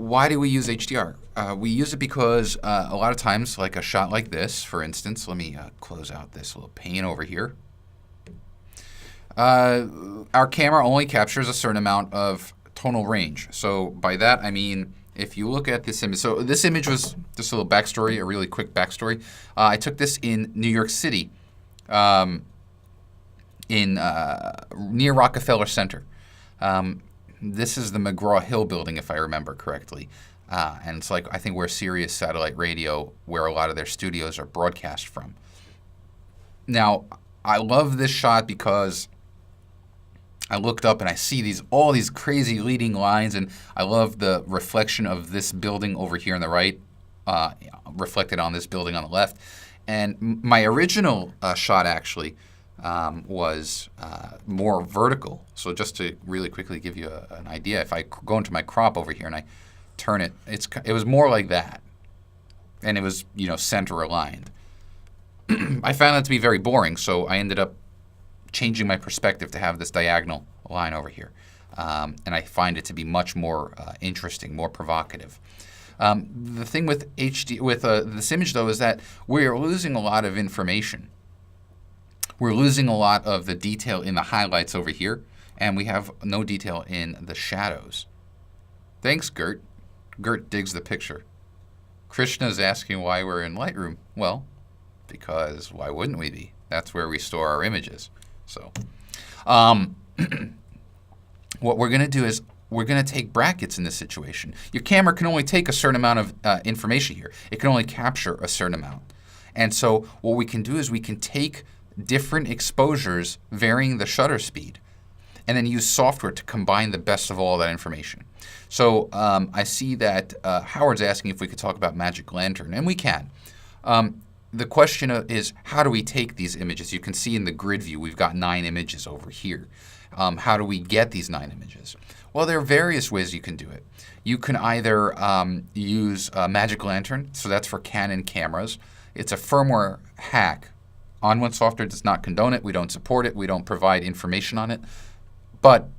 why do we use HDR? We use it because a lot of times, like a shot like this, for instance, let me close out this little pane over here. Our camera only captures a certain amount of tonal range. So by that, I mean, if you look at this image, so this image was just a little backstory, a really quick backstory. I took this in New York City, near Rockefeller Center. This is the McGraw-Hill building, if I remember correctly. And it's like, I think where Sirius Satellite Radio, where a lot of their studios are broadcast from. Now, I love this shot because I looked up and I see all these crazy leading lines, and I love the reflection of this building over here on the right, reflected on this building on the left. And my original shot actually was more vertical. So just to really quickly give you an idea, if I go into my crop over here and I turn it, it was more like that, and it was center aligned. I found that to be very boring, so I ended up changing my perspective to have this diagonal line over here, and I find it to be much more interesting, more provocative. The thing with this image though is that we're losing a lot of information. We're losing a lot of the detail in the highlights over here, and we have no detail in the shadows. Thanks, Gert. Gert digs the picture. Krishna's asking why we're in Lightroom. Well, because why wouldn't we be? That's where we store our images. So what we're going to do is we're going to take brackets in this situation. Your camera can only take a certain amount of information here. It can only capture a certain amount. And so what we can do is we can take different exposures varying the shutter speed and then use software to combine the best of all that information. So I see that Howard's asking if we could talk about Magic Lantern, and we can. The question is, how do we take these images? You can see in the grid view, we've got 9 images over here. How do we get these 9 images? Well, there are various ways you can do it. You can either use Magic Lantern, so that's for Canon cameras. It's a firmware hack. ON1 software does not condone it. We don't support it. We don't provide information on it. But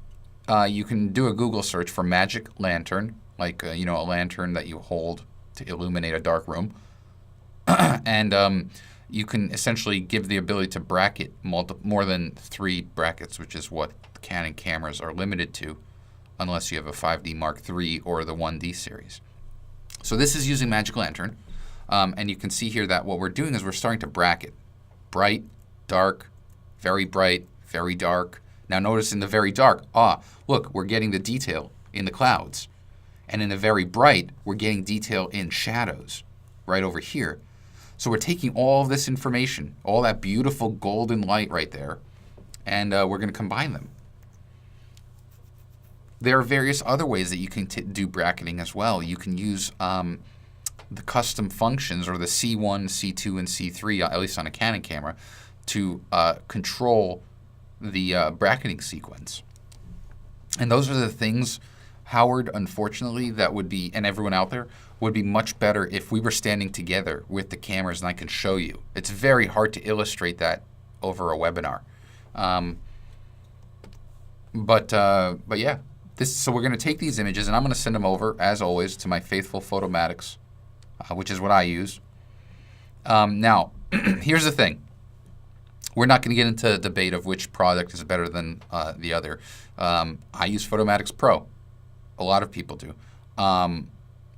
you can do a Google search for Magic Lantern, like a lantern that you hold to illuminate a dark room. And you can essentially give the ability to bracket more than 3 brackets, which is what Canon cameras are limited to, unless you have a 5D Mark III or the 1D series. So this is using Magic Lantern, and you can see here that what we're doing is we're starting to bracket. Bright, dark, very bright, very dark. Now notice in the very dark, look, we're getting the detail in the clouds. And in the very bright, we're getting detail in shadows right over here. So we're taking all this information, all that beautiful golden light right there, and we're going to combine them. There are various other ways that you can do bracketing as well. You can use the custom functions, or the C1, C2, and C3, at least on a Canon camera, to control the bracketing sequence. And those are the things, Howard, unfortunately, that would be, and everyone out there, would be much better if we were standing together with the cameras and I can show you. It's very hard to illustrate that over a webinar. But yeah, so we're going to take these images and I'm going to send them over, as always, to my faithful Photomatics, which is what I use. Now, here's the thing. We're not going to get into a debate of which product is better than the other. I use Photomatics Pro. A lot of people do.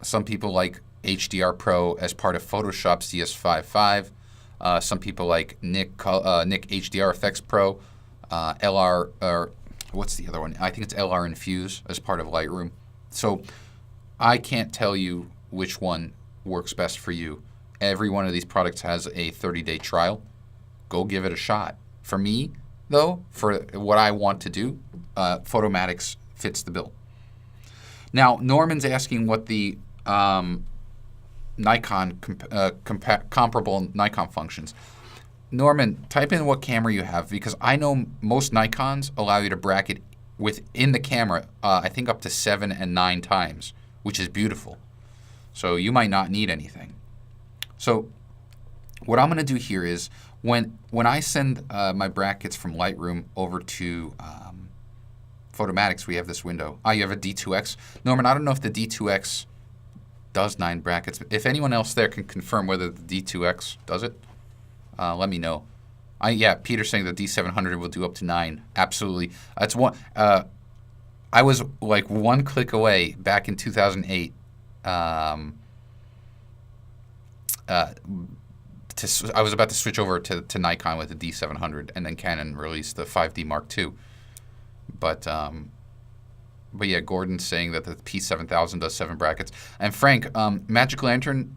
Some people like HDR Pro as part of Photoshop CS5.5. Some people like Nick HDR Effects Pro, LR, or what's the other one? I think it's LR Infuse as part of Lightroom. So I can't tell you which one works best for you. Every one of these products has a 30-day trial. Go give it a shot. For me, though, for what I want to do, Photomatics fits the bill. Now, Norman's asking what the Nikon comparable Nikon functions. Norman, type in what camera you have, because I know most Nikons allow you to bracket within the camera, I think up to 7 and 9 times, which is beautiful. So you might not need anything. So what I'm going to do here is when I send my brackets from Lightroom over to Photomatics, we have this window. You have a D2X. Norman, I don't know if the D2X does 9 brackets. If anyone else there can confirm whether the D2X does it, let me know. Yeah, Peter's saying the D700 will do up to 9. Absolutely. That's one. I was like one click away back in 2008. I was about to switch over to Nikon with the D700, and then Canon released the 5D Mark II. But yeah, Gordon's saying that the P7000 does 7 brackets. And Frank, Magic Lantern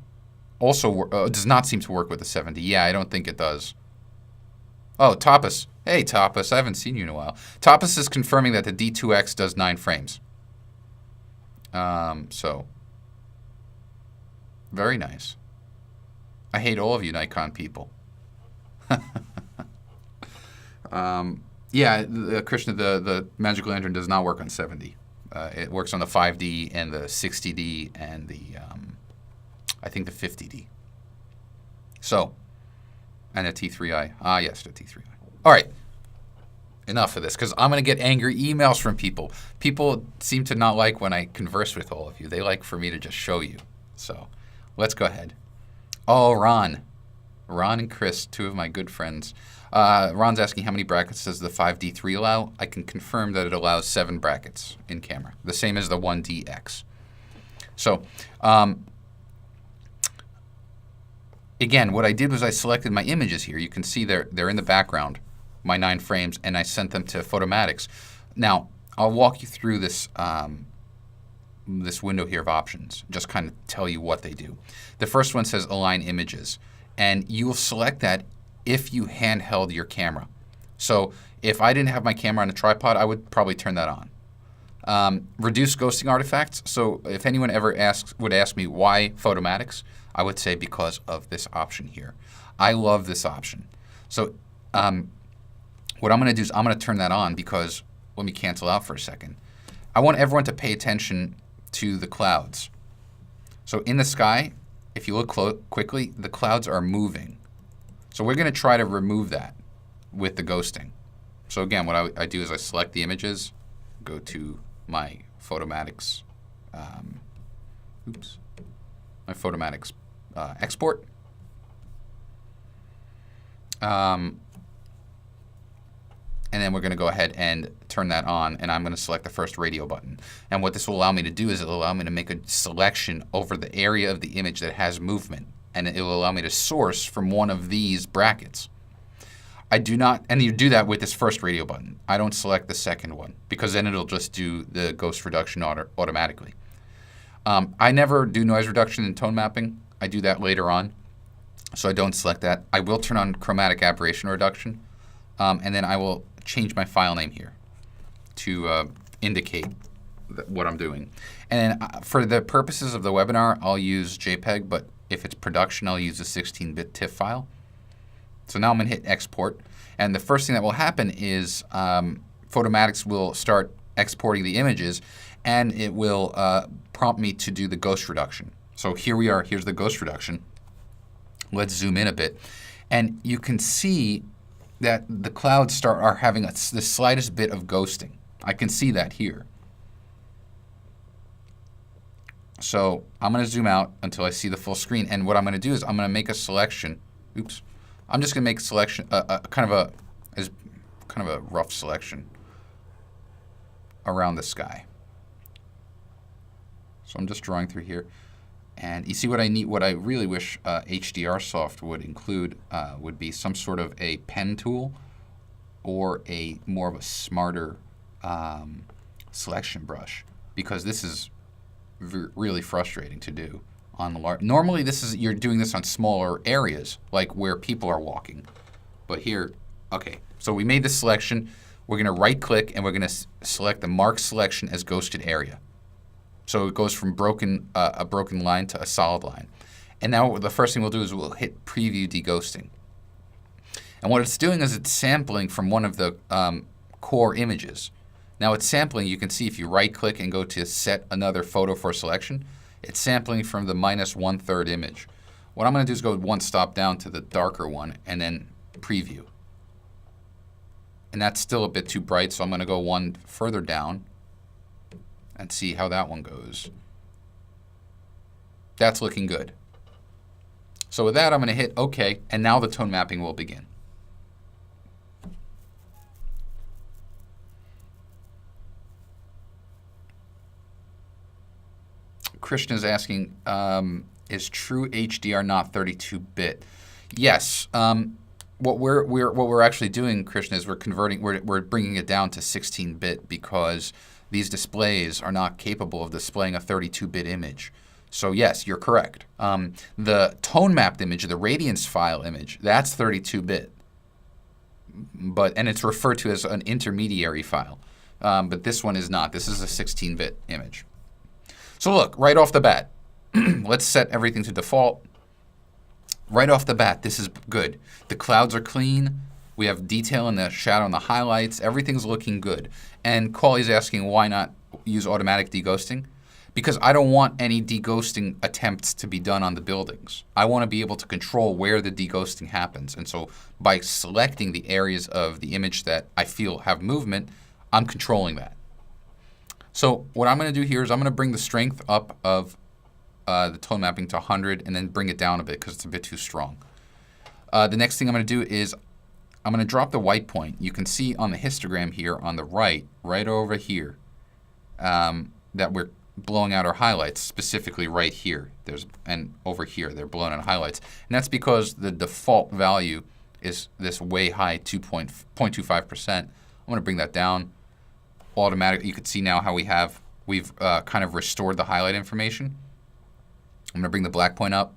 also does not seem to work with the 70. Yeah, I don't think it does. Oh, Tapas. Hey, Tapas. I haven't seen you in a while. Tapas is confirming that the D2X does 9 frames. So, very nice. I hate all of you Nikon people. Yeah, Krishna, the Magic Lantern does not work on 70. It works on the 5D and the 60D and the, I think the 50D. So, and a T3i. Ah, yes, the T3i. All right. Enough of this, because I'm going to get angry emails from people. People seem to not like when I converse with all of you. They like for me to just show you. So, let's go ahead. Oh, Ron. Ron and Chris, 2 of my good friends. Ron's asking how many brackets does the 5D3 allow? I can confirm that it allows 7 brackets in camera, the same as the 1DX. So, again, what I did was I selected my images here. You can see they're in the background, my 9 frames, and I sent them to Photomatics. Now, I'll walk you through this this window here of options, just kind of tell you what they do. The first one says Align Images, and you will select that if you handheld your camera. So if I didn't have my camera on a tripod, I would probably turn that on. Reduce ghosting artifacts. So if anyone ever would ask me why Photomatics, I would say because of this option here. I love this option. So what I'm going to do is I'm going to turn that on because, let me cancel out for a second. I want everyone to pay attention to the clouds. So in the sky, if you look quickly, the clouds are moving. So we're going to try to remove that with the ghosting. So again, what I do is I select the images, go to my Photomatics, my Photomatics export. And then we're going to go ahead and turn that on, and I'm going to select the first radio button. And what this will allow me to do is it will allow me to make a selection over the area of the image that has movement, and it will allow me to source from one of these brackets. I do not, and you do that with this first radio button. I don't select the second one because then it'll just do the ghost reduction automatically. I never do noise reduction and tone mapping. I do that later on, so I don't select that. I will turn on chromatic aberration reduction, and then I will change my file name here to indicate what I'm doing. And then for the purposes of the webinar, I'll use JPEG, but if it's production, I'll use a 16-bit TIFF file. So now I'm going to hit export, and the first thing that will happen is Photomatics will start exporting the images, and it will prompt me to do the ghost reduction. So here we are. Here's the ghost reduction. Let's zoom in a bit, and you can see that the clouds are having the slightest bit of ghosting. I can see that here. So I'm going to zoom out until I see the full screen, and what I'm going to do is I'm going to make a selection. Oops. I'm just going to make a selection, kind of a rough selection around the sky. So I'm just drawing through here, and you see what I need. What I really wish HDR soft would include would be some sort of a pen tool, or a more of a smarter selection brush, because this is really frustrating to do on the large. Normally, you're doing this on smaller areas, like where people are walking. But here, okay, so we made this selection. We're going to right-click, and we're going to select the Mark Selection as Ghosted Area. So it goes from a broken line to a solid line. And now the first thing we'll do is we'll hit Preview Deghosting. And what it's doing is it's sampling from one of the core images. Now it's sampling, you can see if you right-click and go to Set Another Photo for Selection, it's sampling from the -1/3 image. What I'm going to do is go one stop down to the darker one and then preview. And that's still a bit too bright, so I'm going to go one further down and see how that one goes. That's looking good. So with that, I'm going to hit OK, and now the tone mapping will begin. Krishna is asking, is true HDR not 32-bit? Yes. What we're actually doing, Krishna, is we're bringing it down to 16-bit because these displays are not capable of displaying a 32-bit image. So yes, you're correct. The tone mapped image, the radiance file image, that's 32-bit, and it's referred to as an intermediary file. But this one is not. This is a 16-bit image. So look, right off the bat, let's set everything to default. Right off the bat, this is good. The clouds are clean. We have detail in the shadow and the highlights. Everything's looking good. And Quali's asking why not use automatic deghosting? Because I don't want any deghosting attempts to be done on the buildings. I want to be able to control where the deghosting happens. And so by selecting the areas of the image that I feel have movement, I'm controlling that. So what I'm going to do here is I'm going to bring the strength up of the tone mapping to 100 and then bring it down a bit because it's a bit too strong. The next thing I'm going to do is I'm going to drop the white point. You can see on the histogram here on the right over here, that we're blowing out our highlights, specifically right here. And over here, they're blowing out highlights. And that's because the default value is this way high 0.25%. I'm going to bring that down. Automatically, you can see now how we've kind of restored the highlight information. I'm going to bring the black point up.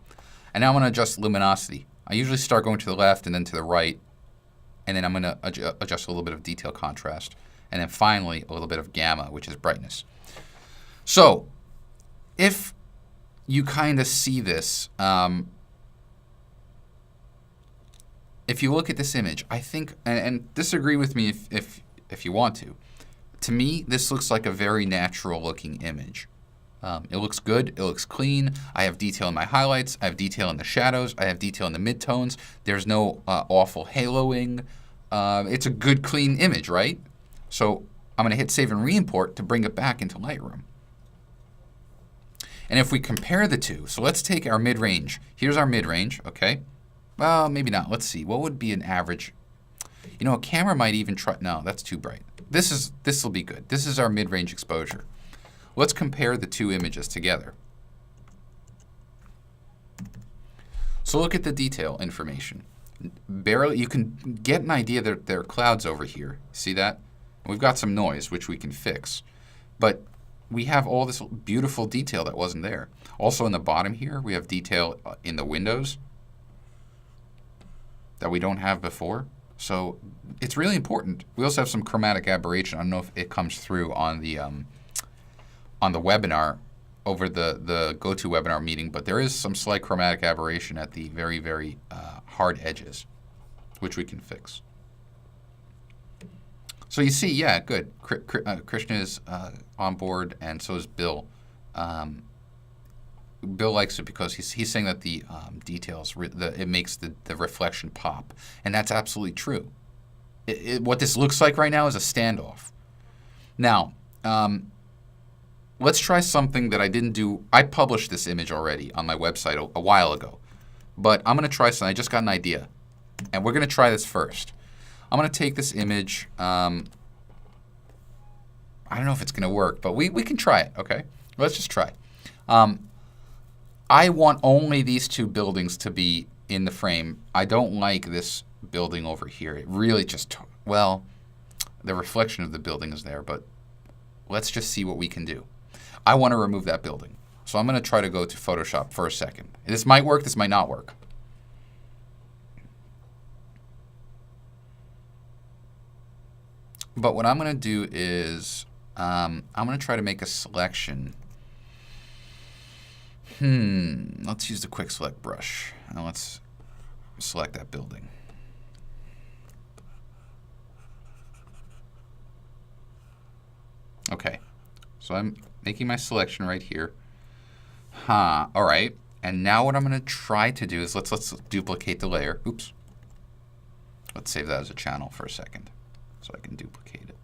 And now I'm going to adjust luminosity. I usually start going to the left and then to the right. And then I'm going to adjust a little bit of detail contrast. And then finally, a little bit of gamma, which is brightness. So if you kind of see this, if you look at this image, I think, and disagree with me if you want to me, this looks like a very natural looking image. It looks good. It looks clean. I have detail in my highlights. I have detail in the shadows. I have detail in the midtones. There's no awful haloing. It's a good, clean image, right? So I'm going to hit Save and Re-import to bring it back into Lightroom. And if we compare the two, so let's take our mid-range. Here's our mid-range, okay? Well, maybe not. Let's see. What would be an average? You know, a camera might even try. No, that's too bright. This will be good. This is our mid-range exposure. Let's compare the two images together. So look at the detail information. Barely, you can get an idea that there are clouds over here. See that? We've got some noise, which we can fix. But we have all this beautiful detail that wasn't there. Also in the bottom here, we have detail in the windows that we don't have before. So it's really important. We also have some chromatic aberration. I don't know if it comes through on the webinar over the GoToWebinar meeting, but there is some slight chromatic aberration at the very, very hard edges, which we can fix. So you see, yeah, good. Krishna is on board, and so is Bill. Bill likes it because he's saying that the details, it makes the reflection pop. And that's absolutely true. What this looks like right now is a standoff. Now, let's try something that I didn't do. I published this image already on my website a while ago. But I'm going to try something. I just got an idea. And we're going to try this first. I'm going to take this image. I don't know if it's going to work, but we can try it, okay? Let's just try. I want only these two buildings to be in the frame. I don't like this building over here. It really just, well, the reflection of the building is there, but let's just see what we can do. I want to remove that building. So I'm going to try to go to Photoshop for a second. This might work, this might not work. But what I'm going to do is I'm going to try to make a selection. Let's use the quick select brush. And let's select that building. Okay, so I'm making my selection right here. All right, and now what I'm going to try to do is let's duplicate the layer. Oops. Let's save that as a channel for a second so I can duplicate it.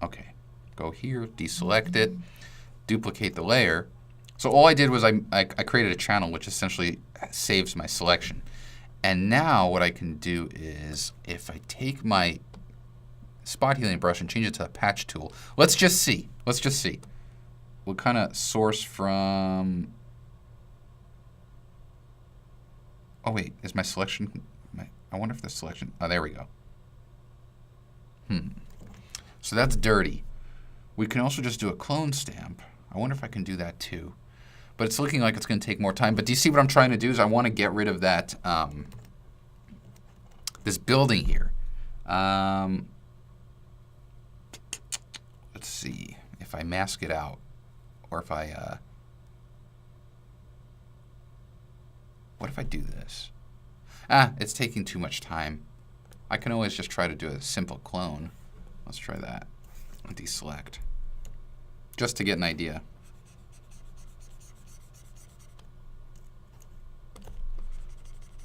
Okay, go here, deselect it, duplicate the layer. So all I did was I created a channel which essentially saves my selection. And now what I can do is if I take my spot healing brush and change it to a patch tool, let's just see. Let's just see. We'll kind of source from... Oh, wait. Is my selection... I wonder if the selection... Oh, there we go. So that's dirty. We can also just do a clone stamp. I wonder if I can do that too. But it's looking like it's going to take more time. But do you see what I'm trying to do? Is I want to get rid of that, this building here. Let's see if I mask it out, or if I, what if I do this? It's taking too much time. I can always just try to do a simple clone. Let's try that. Deselect. Just to get an idea.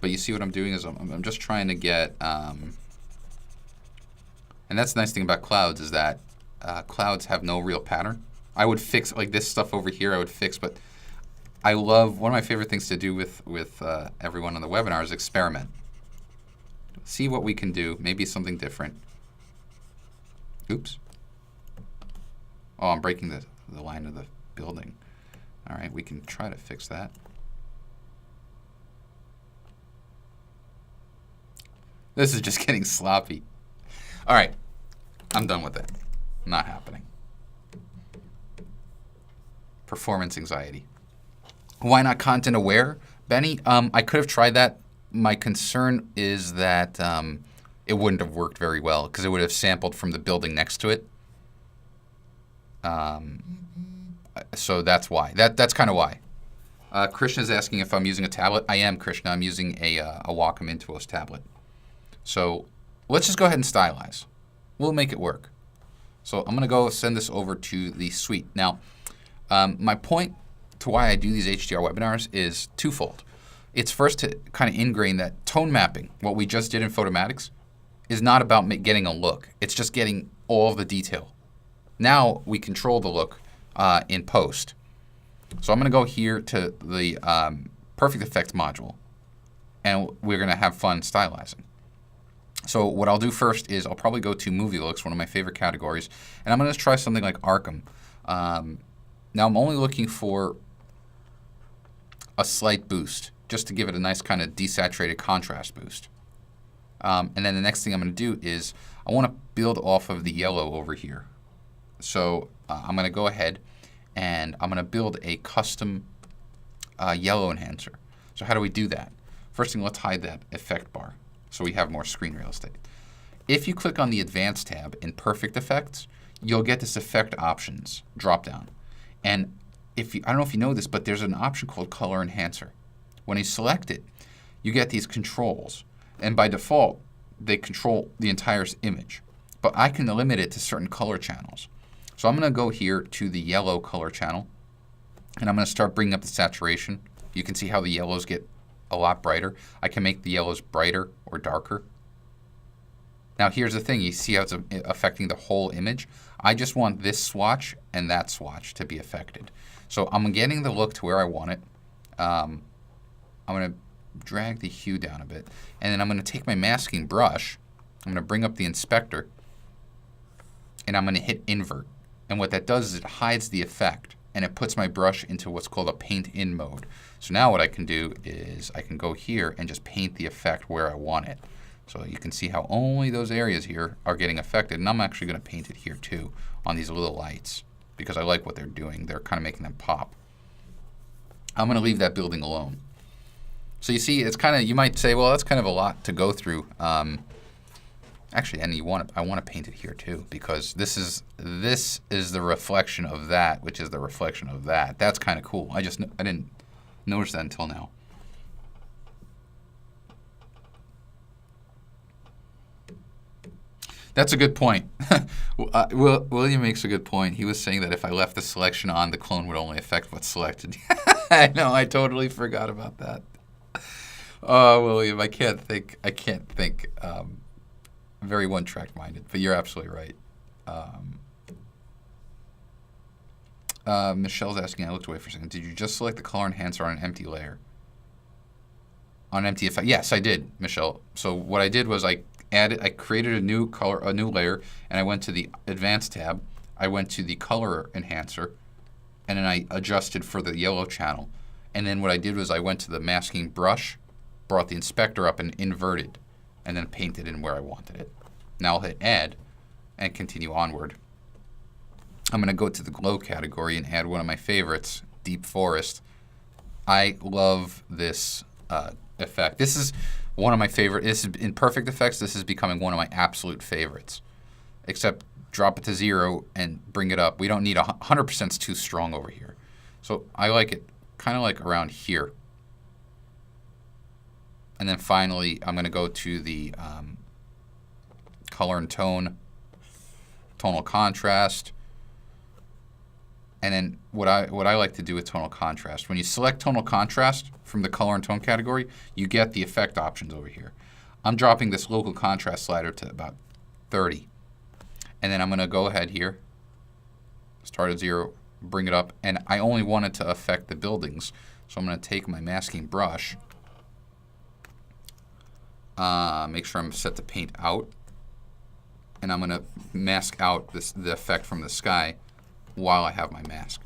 But you see what I'm doing is I'm just trying to get, and that's the nice thing about clouds is that clouds have no real pattern. I would fix, like this stuff over here I would fix, but I love, one of my favorite things to do with everyone on the webinar is experiment. See what we can do, maybe something different. Oops. Oh, I'm breaking the line of the building. All right, we can try to fix that. This is just getting sloppy. All right, I'm done with it. Not happening. Performance anxiety. Why not content aware, Benny? I could have tried that. My concern is that it wouldn't have worked very well because it would have sampled from the building next to it. So that's why. That's kind of why. Krishna's asking if I'm using a tablet. I am, Krishna. I'm using a Wacom Intuos tablet. So let's just go ahead and stylize. We'll make it work. So I'm going to go send this over to the suite. Now, my point to why I do these HDR webinars is twofold. It's first to kind of ingrain that tone mapping, what we just did in Photomatix, is not about getting a look. It's just getting all of the detail. Now we control the look in post. So I'm going to go here to the Perfect Effects module, and we're going to have fun stylizing. So what I'll do first is I'll probably go to Movie Looks, one of my favorite categories, and I'm going to try something like Arkham. Now I'm only looking for a slight boost, just to give it a nice kind of desaturated contrast boost. And then the next thing I'm going to do is I want to build off of the yellow over here. So I'm going to go ahead and I'm going to build a custom yellow enhancer. So how do we do that? First thing, let's hide that effect bar so we have more screen real estate. If you click on the Advanced tab in Perfect Effects, you'll get this Effect Options dropdown. And I don't know if you know this, but there's an option called Color Enhancer. When you select it, you get these controls. And by default, they control the entire image. But I can limit it to certain color channels. So I'm going to go here to the yellow color channel, and I'm going to start bringing up the saturation. You can see how the yellows get a lot brighter. I can make the yellows brighter or darker. Now here's the thing. You see how it's affecting the whole image? I just want this swatch and that swatch to be affected. So I'm getting the look to where I want it. I'm going to drag the hue down a bit. And then I'm going to take my masking brush. I'm going to bring up the inspector. And I'm going to hit invert. And what that does is it hides the effect. And it puts my brush into what's called a paint in mode. So now what I can do is I can go here and just paint the effect where I want it. So you can see how only those areas here are getting affected. And I'm actually going to paint it here too on these little lights because I like what they're doing. They're kind of making them pop. I'm going to leave that building alone. So you see, it's kind of, you might say, well, that's kind of a lot to go through. Actually, and I want to paint it here too because this is the reflection of that, which is the reflection of that. That's kind of cool. I didn't notice that until now. That's a good point. William makes a good point. He was saying that if I left the selection on, the clone would only affect what's selected. I know. I totally forgot about that. Oh, William, I can't think. Very one-track minded, but you're absolutely right. Michelle's asking, I looked away for a second. Did you just select the color enhancer on an empty layer? On empty effect? Yes, I did, Michelle. So what I did was I created a new layer, and I went to the Advanced tab. I went to the color enhancer, and then I adjusted for the yellow channel. And then what I did was I went to the masking brush, brought the inspector up and inverted, and then painted in where I wanted it. Now I'll hit add and continue onward. I'm going to go to the glow category and add one of my favorites, Deep Forest. I love this effect. This is one of my favorite. This is in Perfect Effects. This is becoming one of my absolute favorites. Except drop it to 0 and bring it up. We don't need 100%. It's too strong over here. So I like it kind of like around here. And then finally, I'm going to go to the color and tone, tonal contrast. And then what I like to do with tonal contrast, when you select tonal contrast from the color and tone category, you get the effect options over here. I'm dropping this local contrast slider to about 30. And then I'm going to go ahead here, start at 0, bring it up, and I only want it to affect the buildings. So I'm going to take my masking brush, make sure I'm set to paint out, and I'm going to mask out the effect from the sky while I have my mask,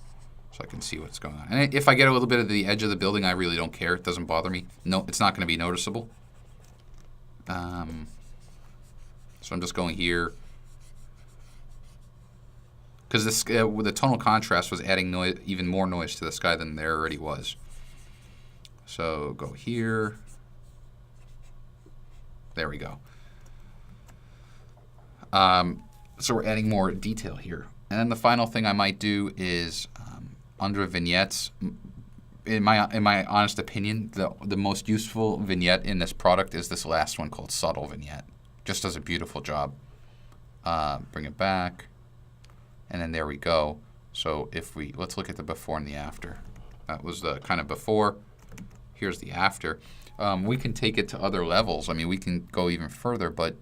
so I can see what's going on. And if I get a little bit of the edge of the building, I really don't care. It doesn't bother me. No, it's not going to be noticeable. So I'm just going here. Because this, with the tonal contrast was adding noise, even more noise to the sky than there already was. So go here. There we go. So we're adding more detail here. And then the final thing I might do is under vignettes. In my honest opinion, the most useful vignette in this product is this last one called Subtle Vignette. Just does a beautiful job. Bring it back. And then there we go. So let's look at the before and the after. That was the kind of before. Here's the after. We can take it to other levels. I mean, we can go even further, but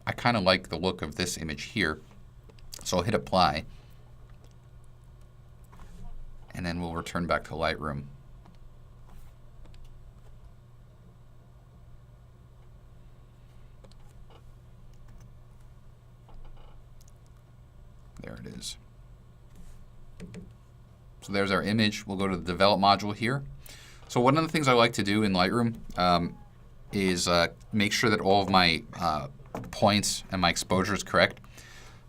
I kind of like the look of this image here. So I'll hit apply. And then we'll return back to Lightroom. There it is. So there's our image. We'll go to the Develop module here. So one of the things I like to do in Lightroom is make sure that all of my points and my exposure is correct.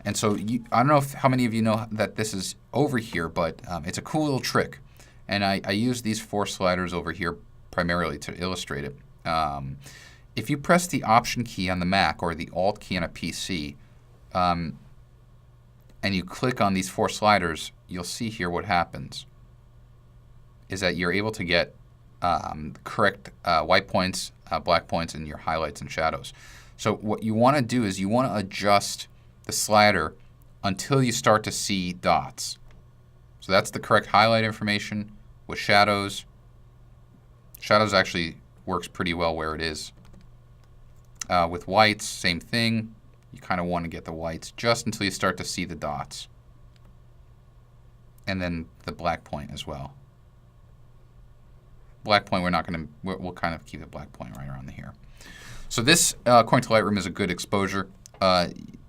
And so I don't know how many of you know that this is over here, but it's a cool little trick. And I use these 4 sliders over here primarily to illustrate it. If you press the Option key on the Mac or the Alt key on a PC, and you click on these 4 sliders, you'll see here what happens is that you're able to get correct white points, black points, and your highlights and shadows. So what you want to do is you want to adjust the slider until you start to see dots. So that's the correct highlight information with shadows. Shadows actually works pretty well where it is. With whites, same thing. You kind of want to get the whites just until you start to see the dots. And then the black point as well. Black point, we'll kind of keep the black point right around here. So this, according to Lightroom, is a good exposure.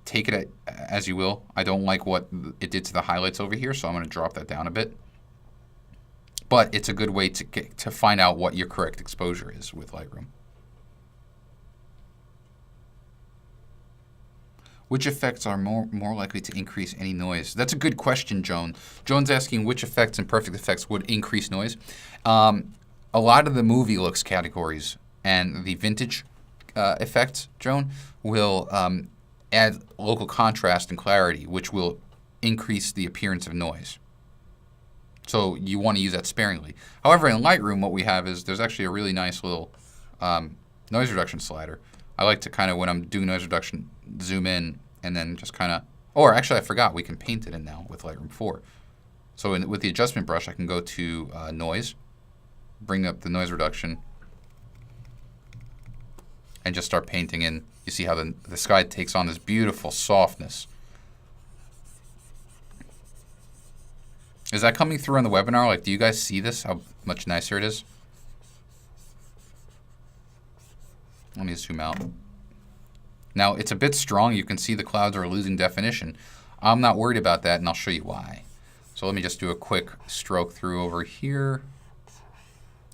Take it as you will. I don't like what it did to the highlights over here, so I'm going to drop that down a bit. But it's a good way to find out what your correct exposure is with Lightroom. Which effects are more likely to increase any noise? That's a good question, Joan. Joan's asking which effects in Perfect Effects would increase noise. A lot of the movie looks categories and the vintage effects, Joan, will add local contrast and clarity, which will increase the appearance of noise. So you want to use that sparingly. However, in Lightroom, what we have is there's actually a really nice little noise reduction slider. I like to kind of, when I'm doing noise reduction, zoom in and then just kind of, or actually I forgot, we can paint it in now with Lightroom 4. So with the adjustment brush, I can go to noise, bring up the noise reduction, and just start painting in. You see how the sky takes on this beautiful softness. Is that coming through on the webinar? Like, do you guys see this? How much nicer it is? Let me zoom out. Now, it's a bit strong. You can see the clouds are losing definition. I'm not worried about that, and I'll show you why. So let me just do a quick stroke through over here.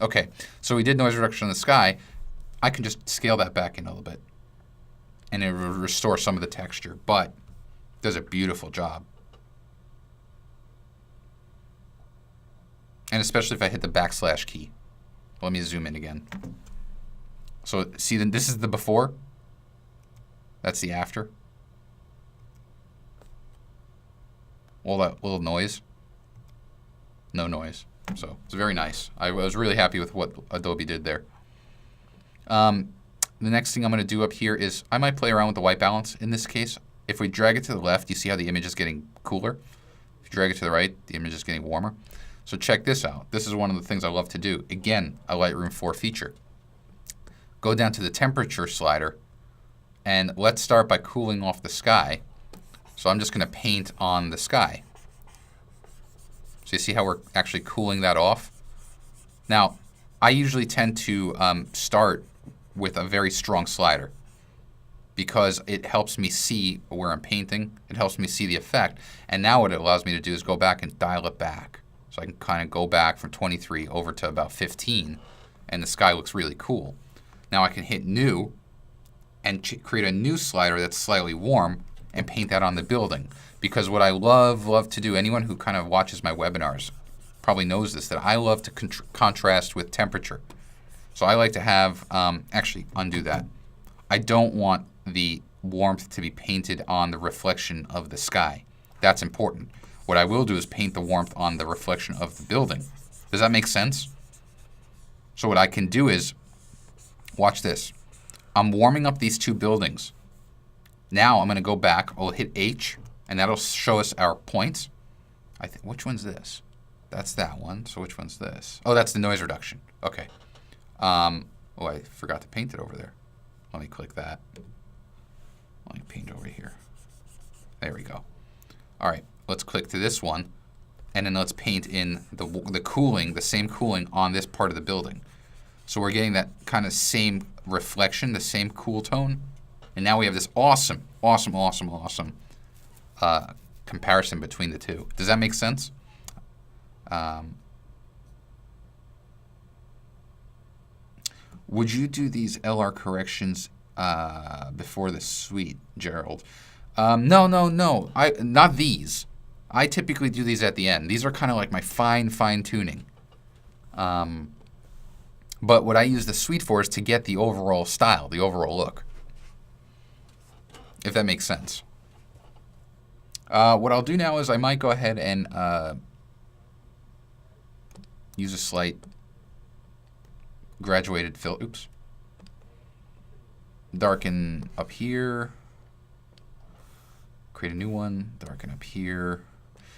Okay, so we did noise reduction in the sky. I can just scale that back in a little bit, and it will restore some of the texture, but it does a beautiful job. And especially if I hit the backslash key. Let me zoom in again. So see, this is the before. That's the after. All that little noise. No noise. So it's very nice. I was really happy with what Adobe did there. The next thing I'm going to do up here is I might play around with the white balance. In this case, if we drag it to the left, you see how the image is getting cooler. If you drag it to the right, the image is getting warmer. So check this out. This is one of the things I love to do. Again, a Lightroom 4 feature. Go down to the temperature slider, and let's start by cooling off the sky. So I'm just going to paint on the sky. So you see how we're actually cooling that off? Now, I usually tend to start with a very strong slider because it helps me see where I'm painting. It helps me see the effect. And now what it allows me to do is go back and dial it back. So I can kind of go back from 23 over to about 15, and the sky looks really cool. Now I can hit New and create a new slider that's slightly warm and paint that on the building. Because what I love to do, anyone who kind of watches my webinars probably knows this, that I love to contrast with temperature. So I like to have, actually undo that. I don't want the warmth to be painted on the reflection of the sky. That's important. What I will do is paint the warmth on the reflection of the building. Does that make sense? So what I can do is, watch this. I'm warming up these two buildings. Now I'm going to go back. I'll hit H, and that'll show us our points. I think, which one's this? That's that one. So which one's this? Oh, that's the noise reduction. Okay. Oh, I forgot to paint it over there. Let me click that. Let me paint over here. There we go. All right. Let's click to this one, and then let's paint in the cooling, the same cooling on this part of the building. So we're getting that kind of same reflection, the same cool tone, and now we have this awesome comparison between the two. Does that make sense? Would you do these LR corrections before the suite, Gerald? No. Not these. I typically do these at the end. These are kind of like my fine tuning. But what I use the suite for is to get the overall style, the overall look. If that makes sense. What I'll do now is I might go ahead and use a slight graduated fill. Oops. Darken up here. Create a new one. Darken up here.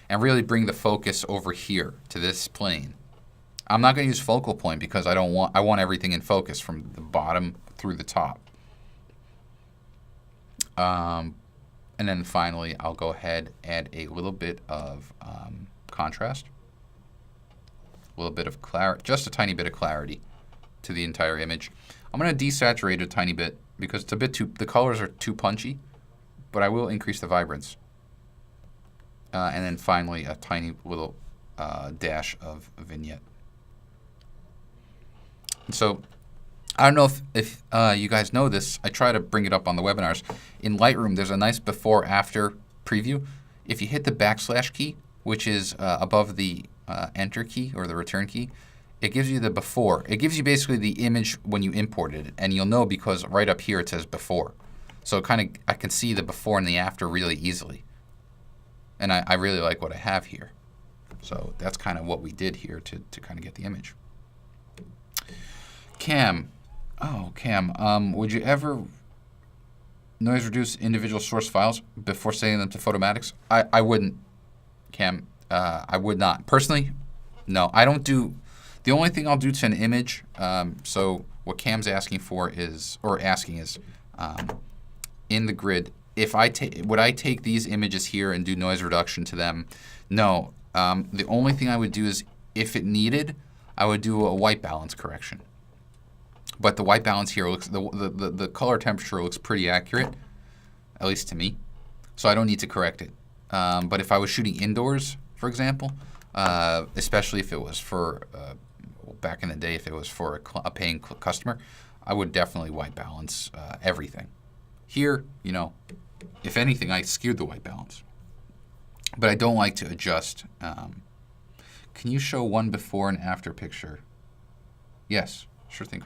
And really bring the focus over here to this plane. I'm not going to use focal point because I want everything in focus from the bottom through the top. And then finally, I'll go ahead and add a little bit of contrast, a little bit of clarity, just a tiny bit of clarity to the entire image. I'm going to desaturate a tiny bit because it's a bit the colors are too punchy, but I will increase the vibrance. And then finally, a tiny little dash of vignette. And so I don't know if you guys know this. I try to bring it up on the webinars. In Lightroom, there's a nice before-after preview. If you hit the backslash key, which is above the enter key or the return key, it gives you the before. It gives you basically the image when you imported it, and you'll know because right up here it says before. So I can see the before and the after really easily. And I really like what I have here. So that's kind of what we did here to kind of get the image. Cam. Oh, Cam. Would you ever noise reduce individual source files before sending them to Photomatics? I wouldn't, Cam. I would not. Personally, no. I don't do... The only thing I'll do to an image, so what Cam's asking for is, in the grid, if would I take these images here and do noise reduction to them? No. The only thing I would do is, if it needed, I would do a white balance correction. But the white balance here looks, the color temperature looks pretty accurate, at least to me. So I don't need to correct it. But if I was shooting indoors, for example, especially if it was for, back in the day, if it was for a paying customer, I would definitely white balance everything. Here, you know, if anything, I skewed the white balance. But I don't like to adjust. Can you show one before and after picture? Yes, sure thing.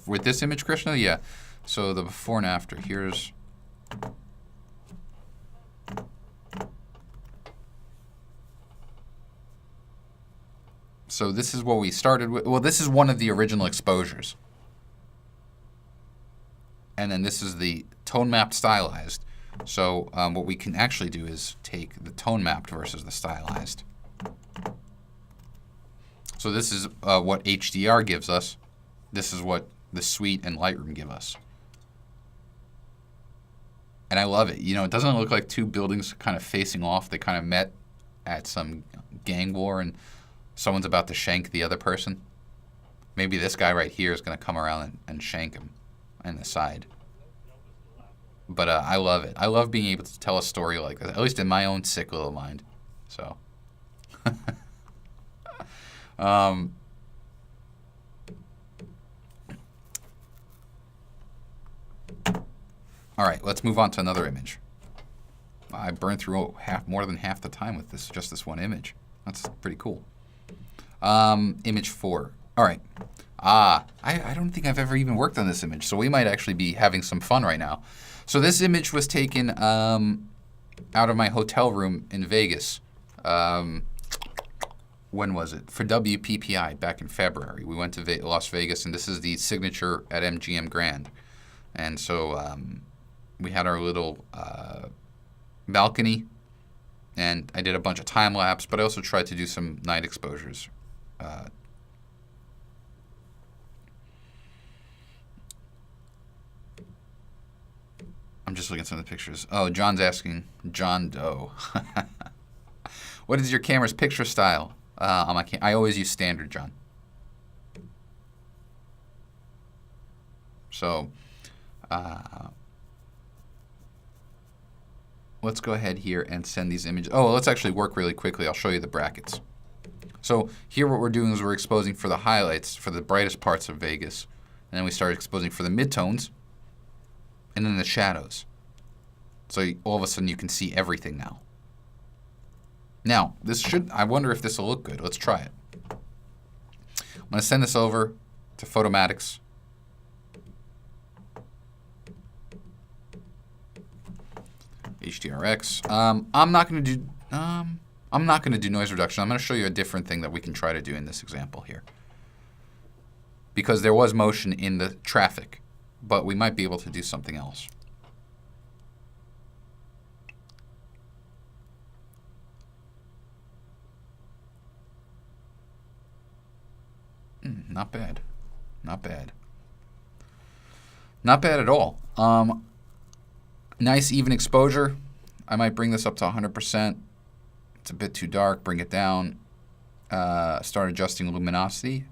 With this image, Krishna? Yeah. So the before and after. Here's... So this is what we started with. Well, this is one of the original exposures. And then this is the tone mapped stylized. So what we can actually do is take the tone mapped versus the stylized. So this is what HDR gives us. This is what the Suite and Lightroom give us. And I love it. You know, it doesn't look like two buildings kind of facing off. They kind of met at some gang war and someone's about to shank the other person. Maybe this guy right here is going to come around and shank him on the side. But I love it. I love being able to tell a story like that, at least in my own sick little mind. So, all right, let's move on to another image. I burned through more than half the time with just this one image. That's pretty cool. Image 4. All right. I don't think I've ever even worked on this image, so we might actually be having some fun right now. So this image was taken out of my hotel room in Vegas. When was it? For WPPI back in February. We went to Las Vegas, and this is the signature at MGM Grand. And so we had our little balcony, and I did a bunch of time lapse, but I also tried to do some night exposures. I'm just looking at some of the pictures. Oh, John's asking, John Doe. What is your camera's picture style? On my I always use standard, John. So, let's go ahead here and send these images. Oh, let's actually work really quickly. I'll show you the brackets. So here what we're doing is we're exposing for the highlights, for the brightest parts of Vegas. And then we start exposing for the midtones, and then the shadows. So all of a sudden you can see everything now. Now, I wonder if this will look good. Let's try it. I'm going to send this over to Photomatics. HDRX. I'm not going to do noise reduction. I'm going to show you a different thing that we can try to do in this example here. Because there was motion in the traffic, but we might be able to do something else. Not bad. Not bad. Not bad at all. Nice even exposure. I might bring this up to 100%. It's a bit too dark. Bring it down. Start adjusting luminosity.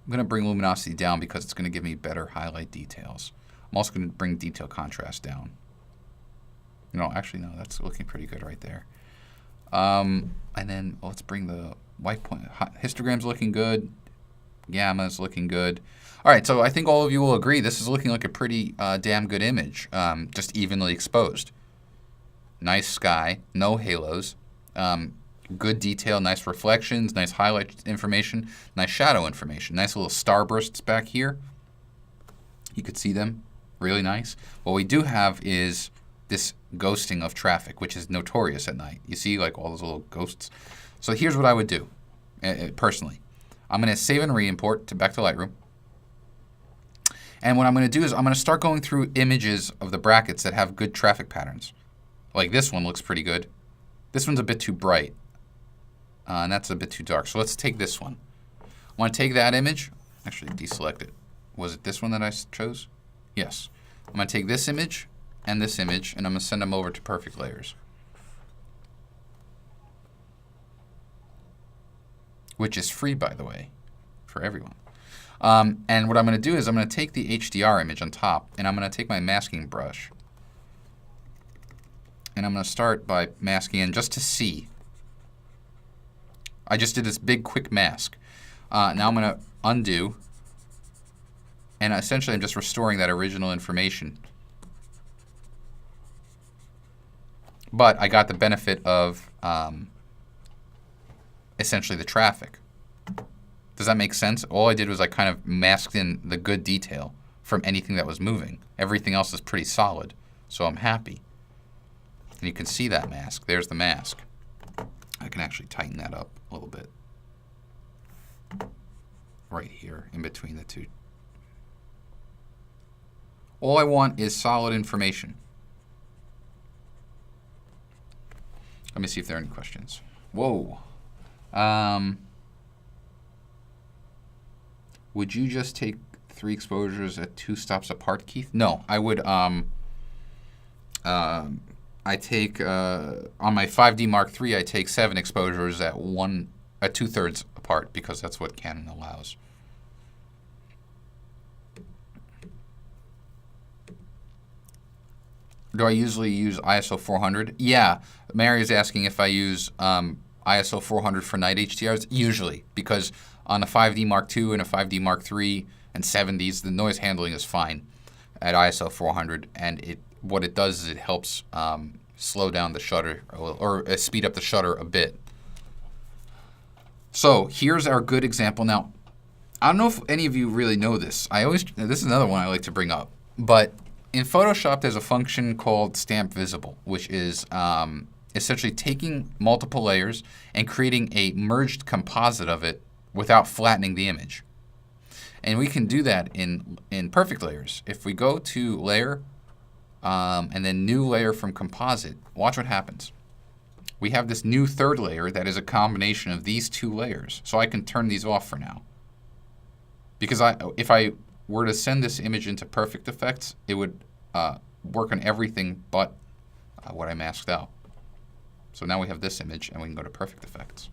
I'm going to bring luminosity down because it's going to give me better highlight details. I'm also going to bring detail contrast down. No, actually, no. That's looking pretty good right there. And then let's bring the white point. Histogram's looking good. Gamma's looking good. All right, so I think all of you will agree this is looking like a pretty damn good image, just evenly exposed. Nice sky, no halos, good detail, nice reflections, nice highlight information, nice shadow information, nice little starbursts back here. You could see them, really nice. What we do have is this ghosting of traffic, which is notorious at night. You see like all those little ghosts. So here's what I would do, personally. I'm going to save and re-import back to Lightroom. And what I'm going to do is I'm going to start going through images of the brackets that have good traffic patterns. Like this one looks pretty good. This one's a bit too bright. And that's a bit too dark. So let's take this one. I want to take that image. Actually, deselect it. Was it this one that I chose? Yes. I'm going to take this image, and I'm going to send them over to perfect layers. which is free, by the way, for everyone. And what I'm going to do is I'm going to take the HDR image on top, and I'm going to take my masking brush, and I'm going to start by masking in just to see. I just did this big, quick mask. Now I'm going to undo, and essentially I'm just restoring that original information. But I got the benefit of essentially the traffic. Does that make sense? All I did was I kind of masked in the good detail from anything that was moving. Everything else is pretty solid, so I'm happy. And you can see that mask. There's the mask. I can actually tighten that up a little bit. Right here, in between the two. All I want is solid information. Let me see if there are any questions. Whoa. Would you just take 3 exposures at 2 stops apart, Keith? No, I would. I take on my 5D Mark III, I take 7 exposures at 2/3 apart because that's what Canon allows. Do I usually use ISO 400? Yeah, Mary is asking if I use ISO 400 for night HDRs. Usually, because on a 5D Mark II and a 5D Mark III and 70s, the noise handling is fine at ISO 400, and what it does is it helps slow down the shutter or speed up the shutter a bit. So here's our good example. Now, I don't know if any of you really know this. This is another one I like to bring up, but in Photoshop, there's a function called Stamp Visible, which is essentially taking multiple layers and creating a merged composite of it without flattening the image. And we can do that in perfect layers. If we go to Layer, and then New Layer from Composite, watch what happens. We have this new 3rd layer that is a combination of these 2 layers. So I can turn these off for now. Because if I were to send this image into Perfect Effects, it would work on everything but what I masked out. So now we have this image, and we can go to Perfect Effects.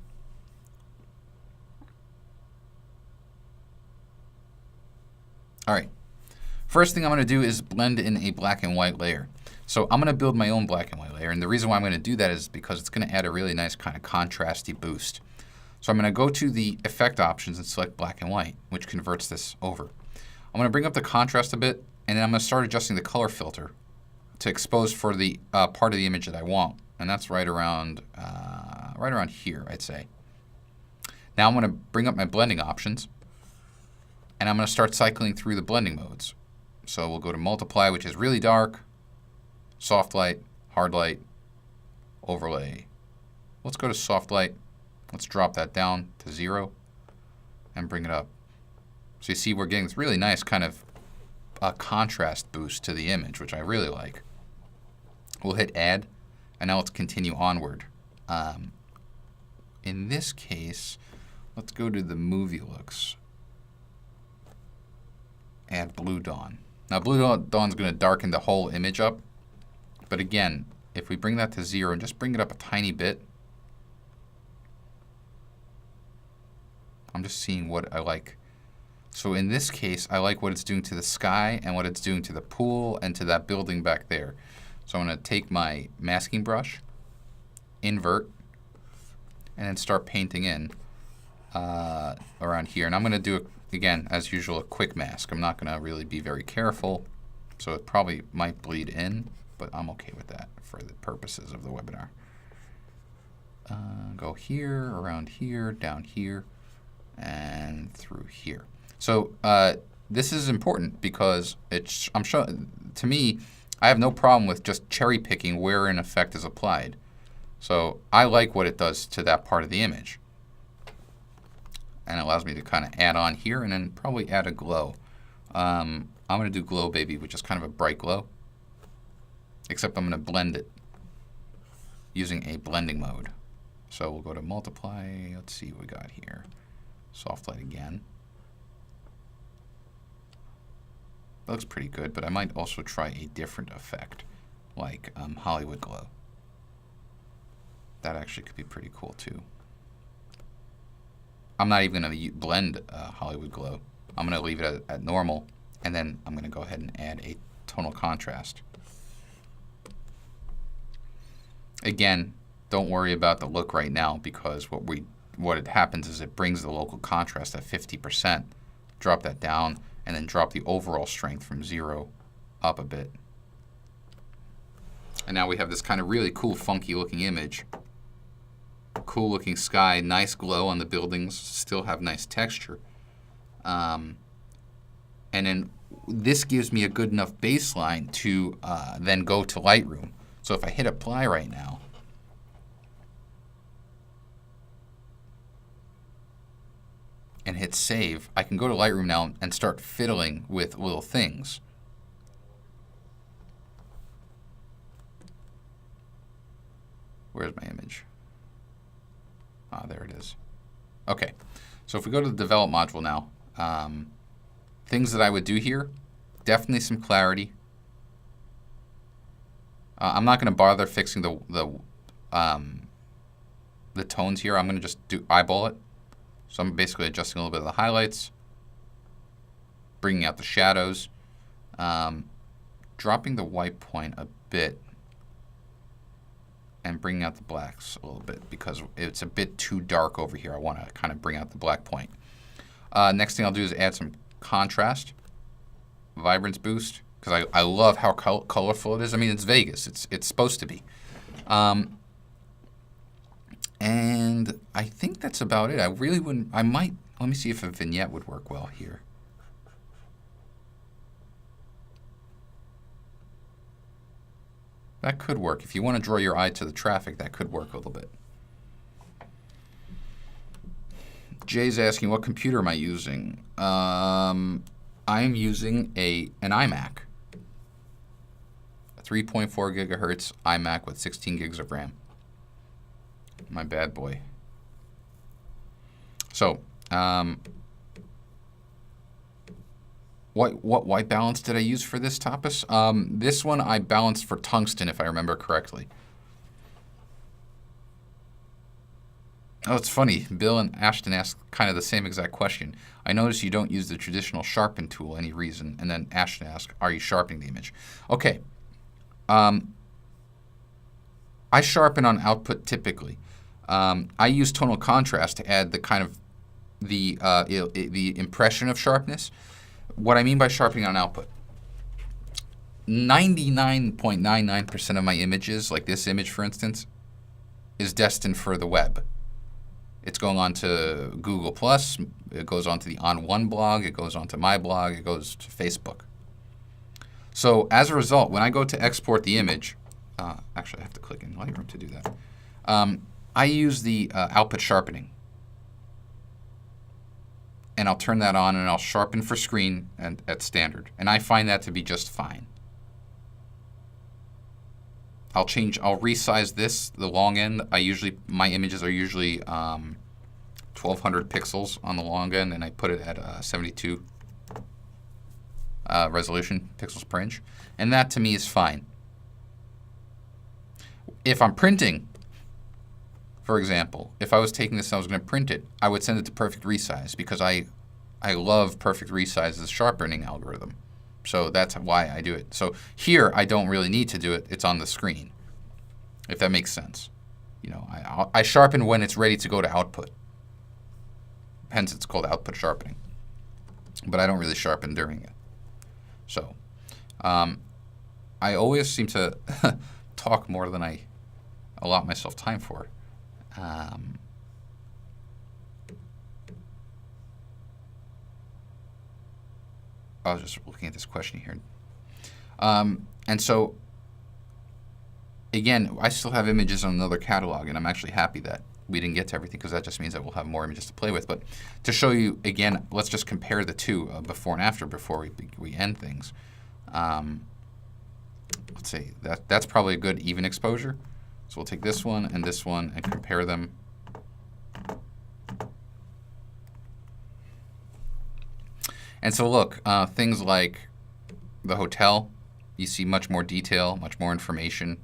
All right. First thing I'm going to do is blend in a black and white layer. So I'm going to build my own black and white layer, and the reason why I'm going to do that is because it's going to add a really nice kind of contrasty boost. So I'm going to go to the Effect options and select black and white, which converts this over. I'm going to bring up the contrast a bit, and then I'm going to start adjusting the color filter to expose for the part of the image that I want, and that's right around here, I'd say. Now I'm going to bring up my blending options, and I'm going to start cycling through the blending modes. So we'll go to Multiply, which is really dark, Soft Light, Hard Light, Overlay. Let's go to Soft Light. Let's drop that down to 0 and bring it up. So you see we're getting this really nice kind of contrast boost to the image, which I really like. We'll hit Add, and now let's continue onward. In this case, let's go to the movie looks. Add Blue Dawn. Now Blue Dawn's going to darken the whole image up. But again, if we bring that to 0 and just bring it up a tiny bit, I'm just seeing what I like. So in this case, I like what it's doing to the sky and what it's doing to the pool and to that building back there. So I'm going to take my masking brush, invert, and then start painting in around here. And I'm going to do, again, as usual, a quick mask. I'm not going to really be very careful, so it probably might bleed in, but I'm okay with that for the purposes of the webinar. Go here, around here, down here, and through here. So this is important because I'm sure, to me, I have no problem with just cherry picking where an effect is applied. So I like what it does to that part of the image. And it allows me to kind of add on here and then probably add a glow. I'm going to do Glow Baby, which is kind of a bright glow. Except I'm going to blend it using a blending mode. So we'll go to Multiply. Let's see what we got here. Soft Light again. That looks pretty good, but I might also try a different effect, like Hollywood Glow. That actually could be pretty cool too. I'm not even going to blend Hollywood Glow. I'm going to leave it at normal, and then I'm going to go ahead and add a tonal contrast. Again, don't worry about the look right now, because what it happens is it brings the local contrast at 50%, drop that down, and then drop the overall strength from 0 up a bit. And now we have this kind of really cool, funky looking image. Cool looking sky, nice glow on the buildings, still have nice texture. And then this gives me a good enough baseline to then go to Lightroom. So if I hit apply right now, and hit save, I can go to Lightroom now and start fiddling with little things. Where's my image? Ah, there it is. Okay, so if we go to the develop module now, things that I would do here, definitely some clarity. I'm not going to bother fixing the tones here. I'm going to just eyeball it. So I'm basically adjusting a little bit of the highlights, bringing out the shadows, dropping the white point a bit, and bringing out the blacks a little bit because it's a bit too dark over here. I want to kind of bring out the black point. Next thing I'll do is add some contrast, vibrance boost, because I love how colorful it is. I mean, it's Vegas. It's supposed to be. And I think that's about it. I really wouldn't, let me see if a vignette would work well here. That could work. If you want to draw your eye to the traffic, that could work a little bit. Jay's asking, what computer am I using? I'm using an iMac. A 3.4 gigahertz iMac with 16 gigs of RAM. My bad boy. So, what white balance did I use for this Tapas? This one I balanced for tungsten, if I remember correctly. Oh, it's funny. Bill and Ashton asked kind of the same exact question. I notice you don't use the traditional sharpen tool any reason. And then Ashton asked, are you sharpening the image? Okay. I sharpen on output typically. I use tonal contrast to add the kind of the impression of sharpness. What I mean by sharpening on output, 99.99% of my images, like this image for instance, is destined for the web. It's going on to Google+, it goes on to the On One blog, it goes on to my blog, it goes to Facebook. So as a result, when I go to export the image, actually I have to click in Lightroom to do that. I use the output sharpening. And I'll turn that on and I'll sharpen for screen and at standard. And I find that to be just fine. I'll resize this, the long end. My images are usually 1200 pixels on the long end, and I put it at 72 resolution pixels per inch. And that to me is fine. If I'm printing, for example, if I was taking this and I was going to print it, I would send it to perfect resize because I love perfect resize's sharpening algorithm. So that's why I do it. So here I don't really need to do it. It's on the screen, if that makes sense. You know, I sharpen when it's ready to go to output. Hence it's called output sharpening. But I don't really sharpen during it. So I always seem to talk more than I allot myself time for. I was just looking at this question here. And so, again, I still have images on another catalog, and I'm actually happy that we didn't get to everything because that just means that we'll have more images to play with. But to show you, again, let's just compare the two before and after before we end things. Let's see, that's probably a good even exposure. So we'll take this one and compare them. And so look, things like the hotel, you see much more detail, much more information.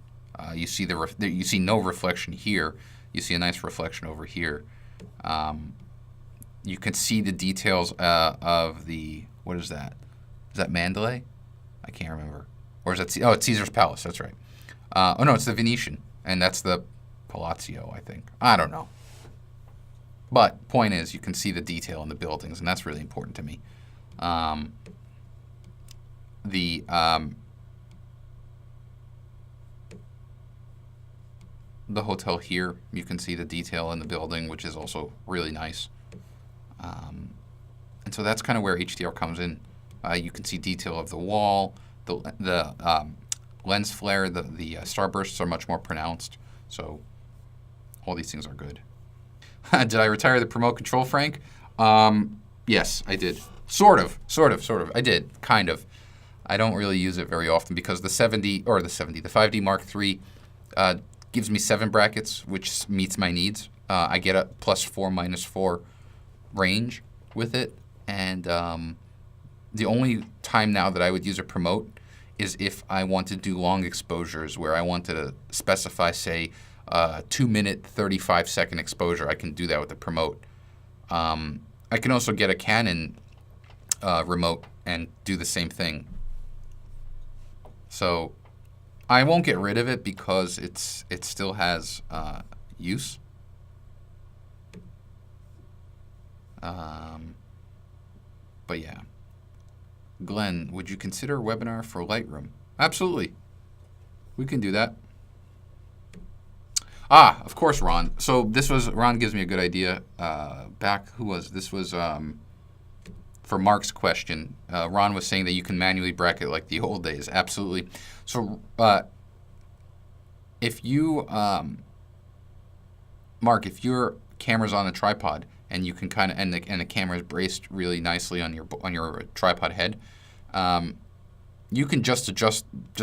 You see you see no reflection here. You see a nice reflection over here. You can see the details of the, what is that? Is that Mandalay? I can't remember. Or is that, oh, it's Caesar's Palace, that's right. Oh no, it's the Venetian, and that's the Palazzo, I think. I don't know. But point is, you can see the detail in the buildings, and that's really important to me. The hotel here, you can see the detail in the building, which is also really nice. And so that's kind of where HDR comes in. You can see detail of the wall, the lens flare, the starbursts are much more pronounced. So all these things are good. Did I retire the promote control, Frank? Yes, I did. Sort of. I did, kind of. I don't really use it very often because the 5D Mark III gives me 7 brackets, which meets my needs. I get a +4, -4 range with it, and the only time now that I would use a promote is if I want to do long exposures where I want to specify, say, 2-minute, 35-second exposure. I can do that with the promote. I can also get a Canon remote and do the same thing. So I won't get rid of it because it still has use. But yeah. Glenn, would you consider a webinar for Lightroom? Absolutely. We can do that. Ah, of course, Ron. So Ron gives me a good idea. This was for Mark's question. Ron was saying that you can manually bracket like the old days. Absolutely. So if you, Mark, if your camera's on a tripod and you can kind of, and the camera is braced really nicely on your tripod head, you can just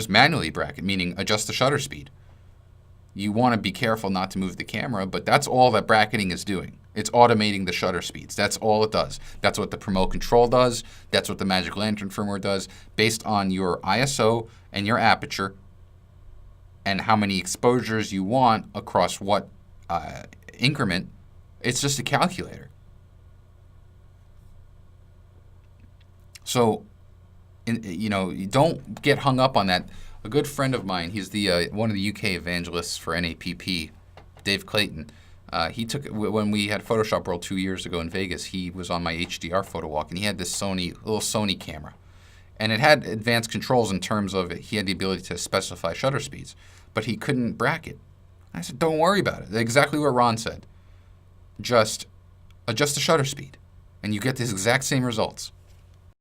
manually bracket, meaning adjust the shutter speed. You want to be careful not to move the camera, but that's all that bracketing is doing. It's automating the shutter speeds. That's all it does. That's what the Promote Control does. That's what the Magic Lantern firmware does. Based on your ISO and your aperture and how many exposures you want across what increment, it's just a calculator. So, you don't get hung up on that. A good friend of mine, he's the one of the UK evangelists for NAPP, Dave Clayton. He took when we had Photoshop World 2 years ago in Vegas. He was on my HDR photo walk, and he had this little Sony camera, and it had advanced controls in terms of he had the ability to specify shutter speeds, but he couldn't bracket. I said, "Don't worry about it." Exactly what Ron said. Just adjust the shutter speed, and you get these exact same results.